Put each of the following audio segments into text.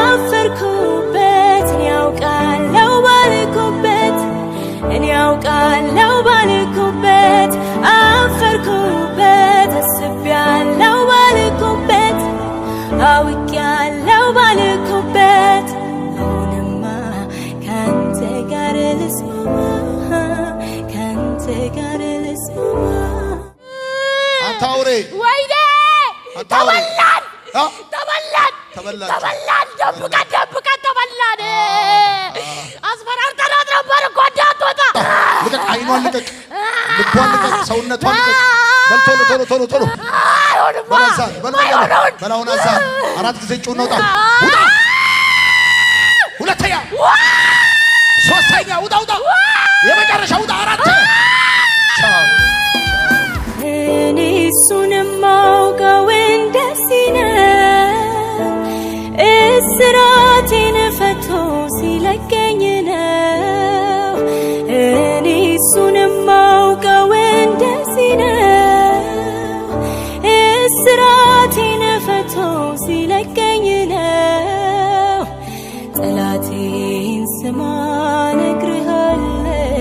አፈርኩበት ያውቃለው ባልኩበት እኔ ያውቃለው ባልኩበት አፈርኩበት አስቤያለው ባልኩበት አውቄያለው ባልኩበት አሁንማ ካንተ ጋር ልስማማ ካንተ ጋር ልስማማ አንታውሬ ወይኔ ተበላን ደብቀን ተበላን አስፈራርተናት ነበር እኮ እንዳትወጣ ልቀቅ አይኗን ልቀቅ ልቧን ልቀቅ ሰውነቷን ልቀቅ በል ቶሎ በላዛን በላውን አዛን አራት ጊዜ ጩኸት ውጣ ሁለተኛ ሶስተኛ ውጣ የመጨረሻ ውጣ አራት እኔ እሱንም ማውቀው እንደዚህ ነው እስራቴን ፈቶ ሲለቀኝ ነው እኔ እሱንም ማውቀው እንደዚህ ነው እስራቴን ፈቶ ሲለቀኝ ነው ጠላቴን ስማ ነግርሃለው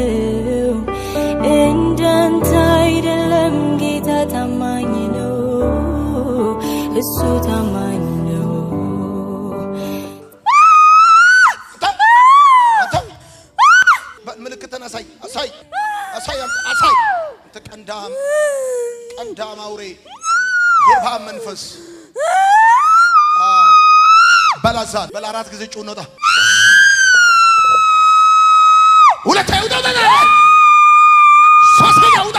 እንዳንተ አይደለም ጌታ ታማኝ ነው እሱ ታማኝ ነው ምልክተን አሳይ ተቀንዳም አውሬ የባብ መንፈስ በላዛን በላራት ጊዜ ጩኸት ወጣ ሁለተኛ ውጣ ሶስተኛ ውጣ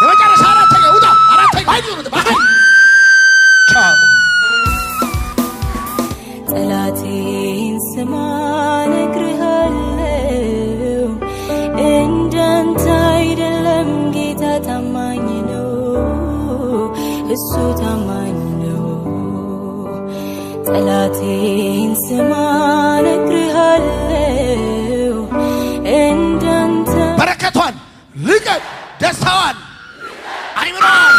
የመጨረሻ አራተኛ ውጣ አራተኛ ባይ ጠላቴን ስማ ነግርሃለው እንዳንተ አይደለም ጌታ ታማኝ ነው እሱ ታማኝ ነው ጠላቴን ስማ ነግርሃለው እንዳንተ በረከቷን ልቀቅ ደስታዋን አይምሯን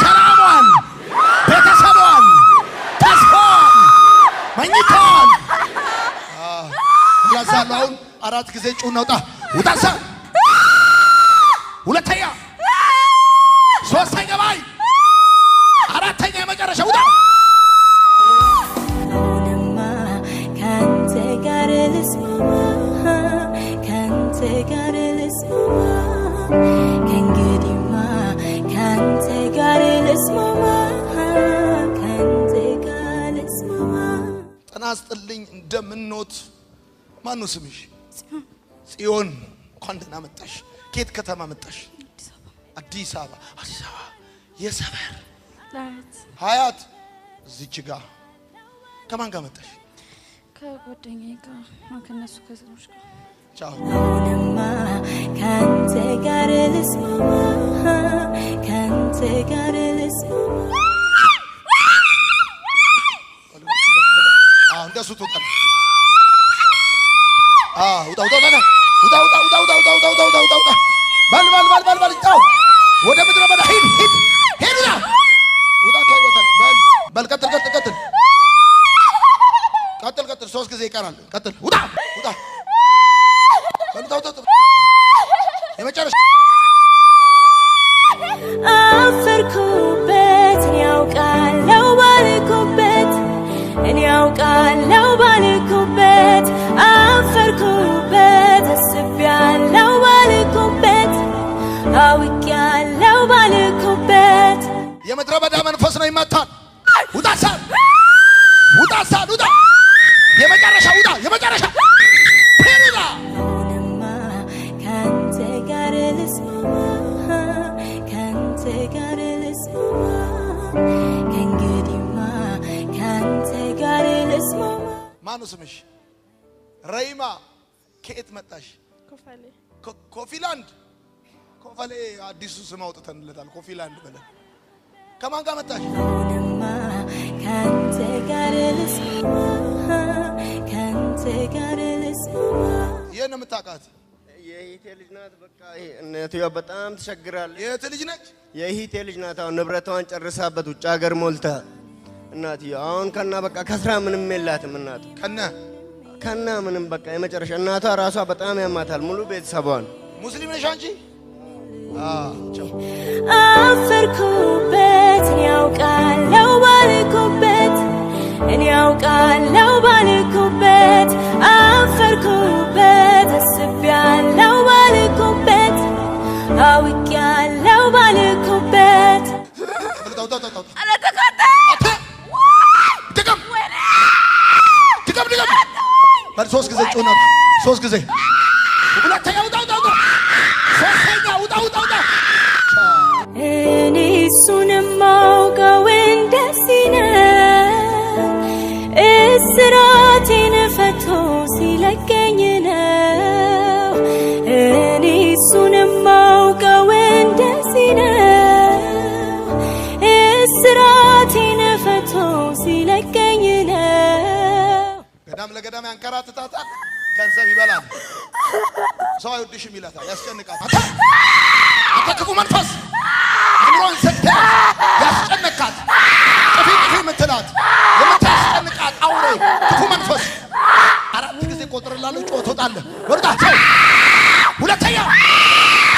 ሰላሟን ቤተሰቧን ተስፋዋን መኝታዋን ያዛላውን አራት ጊዜ ጩኸት ውጣሳ ሁለተኛ ሶስተኛ ባይ አራተኛ የመጨረሻ ውጣ አሁንማ ካንተ ጋር ልስማማ ካንተ ጋር ልስማማ ከእንግዲህማ ካንተ ጋር ልስማማ ካንተ ጋር ልስማማ ጤና ይስጥልኝ እንደምንኖት ማን ነው ስምሽ ጽዮን እንኳን ደህና መጣሽ ከየት ከተማ መጣሽ አዲስ አበባ የሰፈር ሀያት እዚች ጋር ከማን ጋር መጣሽ ከጓደኛዬ ጋር ከነሱ ከዘሮች ጋር ቻው አሁንማ ካንተ ጋር ልስማማ ካንተ ጋር ልስማማ እንደሱ ትወጣ ውጣ በል ጫው ወደ ምድረ በዳ ሂድና ውጣ ከወጣ በል ቀጥል ሶስት ጊዜ ይቀራል ቀጥል ውጣ የመጨረሻ አፈርኩበት ያውቃለው ባልኩበት እኔ ያውቃለው ባልኩበት አፈርኩበት አስቤያለው ባልኩበት አውቄያለው ባልኩበት የምድረ በዳ መንፈስ ነው ይመታል ውጣ የመጨረሻ አሁንማ ካንተ ጋር ልስማማ ካንተ ጋር ልስማማ ከእንግዲህማ ካንተ ጋር ልስማማ ማነው ስምሽ ረይማ ከየት መጣሽ ኮፊላንድ ኮፈሌ አዲሱ ስም አውጥተንለታል ኮፊላንድ ብለን ከማን ጋር መጣሽ አሁንማ ካንተ ጋር ልስማማ ካንተ ጋር ልስማማ የት ነው የምታውቃት የሂቴ ልጅ ናት በቃ እናትየው በጣም ተቸግራለች የት ልጅ ነች የሂቴ ልጅ ናት አሁን ንብረቷን ጨርሳበት ውጭ ሀገር ሞልታ እናትዬ አሁን ከና በቃ ከስራ ምንም የላትም እናት ከና ምንም በቃ የመጨረሻ እናቷ ራሷ በጣም ያማታል ሙሉ ቤተሰቧን ሙስሊም ነሽ አንቺ አፈርኩበት እኔ ያውቃለው ባልኩበት አፈርኩበት አስቤያለው ባልኩበት አውቄያለው ባልኩበት ሶስት ጊዜ ጮና ሶስት ጊዜ ሁለተኛ ውጣ ሶስተኛ ውጣ እኔ እሱንም ማውቀው እንደዚህ ነው እስራቴን ፈቶ ሲለቀኝ ነው እኔ እሱንም ማውቀው እንደዚህ ነው እስራቴን ፈቶ ሲለቀኝ ነው ገዳም ለገዳም ያንከራትታታል ገንዘብ ይበላል ሰው አይወድሽም ይላታል ያስጨንቃታል አታክፉ መንፈስ አምሮን ሰጥታ ያስጨንቃት ጥፊ ምትላት የምታስጨንቃት አውሬ ክፉ መንፈስ አራት ጊዜ ቆጥርላለሁ ጮት ወጣለ ወርዳቸው ሁለተኛ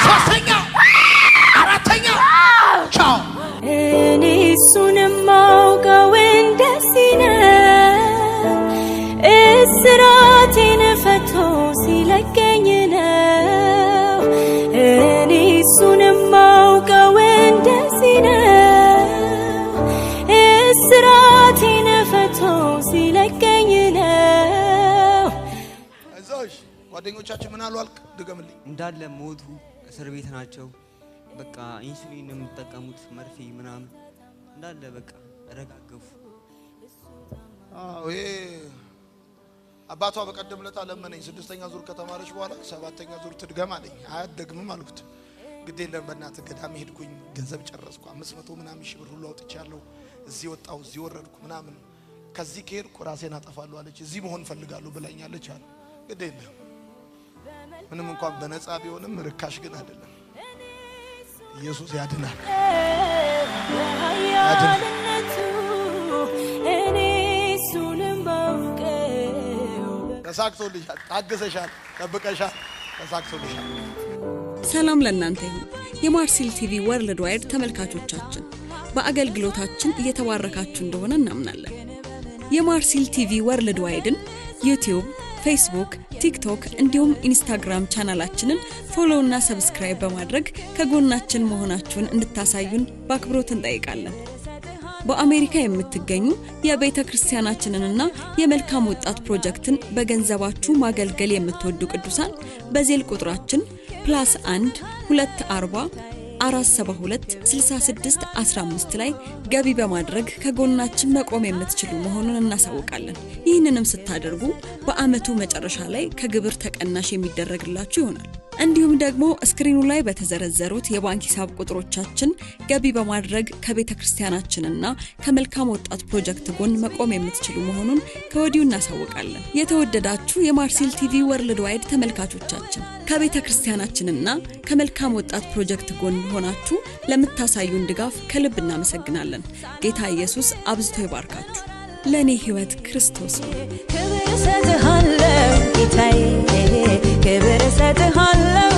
ሶስተኛ አራተኛ ቻው እኔ እሱንም ማውቀው እንደዚህ ነው እስራቴን ፈቶ ሲለቀኝ ነው እኔ እሱንም ማውቀው እንደዚህ ነው እስራቴን ፈቶ ሲለቀኝ ነው እዛሽ ጓደኞቻችን ምን አሉ አልክ ድገምልኝ እንዳለ ሞቱ እስር ቤት ናቸው በቃ ኢንሱሊን የምትጠቀሙት መርፌ ምናምን እንዳለ በቃ ረጋገፉ ይሄ አባቷ በቀደም ለታ ለመነኝ 6ኛ ዙር ከተማረች በኋላ 7ኛ ዙር ትድገም አለኝ አያደግምም አልኩት ግዴ እንደም በእናትህ ገዳም ሄድኩኝ ገንዘብ ጨረስኩ 500 ምናምን ሺህ ብር ሁሉ አውጥቻለሁ እዚህ ወጣው እዚህ ወረድኩ ምናምን ከዚህ ከሄድኩ ራሴን አጠፋለሁ አለች እዚህ መሆን ፈልጋለሁ ብላኛለች አለ ግዴ እንደም ምንም እንኳን በነፃ ቢሆንም ርካሽ ግን አይደለም ኢየሱስ ያድናል ተሳክቶልሻል ታገሰሻል ተበቀሻል ተሳክቶልሻል ሰላም ለእናንተ ይሁን የማርሲል ቲቪ ወርልድ ዋይድ ተመልካቾቻችን በአገልግሎታችን እየተባረካችሁ እንደሆነ እናምናለን የማርሲል ቲቪ ወርልድ ዋይድን ዩቲዩብ ፌስቡክ ቲክቶክ እንዲሁም ኢንስታግራም ቻናላችንን ፎሎ እና ሰብስክራይብ በማድረግ ከጎናችን መሆናችሁን እንድታሳዩን በአክብሮት እንጠይቃለን በአሜሪካ የምትገኙ የቤተ ክርስቲያናችንንና የመልካም ወጣት ፕሮጀክትን በገንዘባችሁ ማገልገል የምትወዱ ቅዱሳን በዜል ቁጥራችን +1 240 472 66 15 ላይ ገቢ በማድረግ ከጎናችን መቆም የምትችሉ መሆኑን እናሳውቃለን ይህንንም ስታደርጉ በአመቱ መጨረሻ ላይ ከግብር ተቀናሽ የሚደረግላችሁ ይሆናል እንዲሁም ደግሞ ስክሪኑ ላይ በተዘረዘሩት የባንክ ሂሳብ ቁጥሮቻችን ገቢ በማድረግ ከቤተ ክርስቲያናችንና ከመልካም ወጣት ፕሮጀክት ጎን መቆም የምትችሉ መሆኑን ከወዲሁ እናሳውቃለን የተወደዳችሁ የማርሲል ቲቪ ወርልድ ዋይድ ተመልካቾቻችን ከቤተ ክርስቲያናችንና ከመልካም ወጣት ፕሮጀክት ጎን ሆናችሁ ለምታሳዩን ድጋፍ ከልብ እናመሰግናለን ጌታ ኢየሱስ አብዝቶ ይባርካችሁ ለኔ ህይወት ክርስቶስ ክብር ሰጥሃለሁ ጌታዬ ክብር ሰጥሃለሁ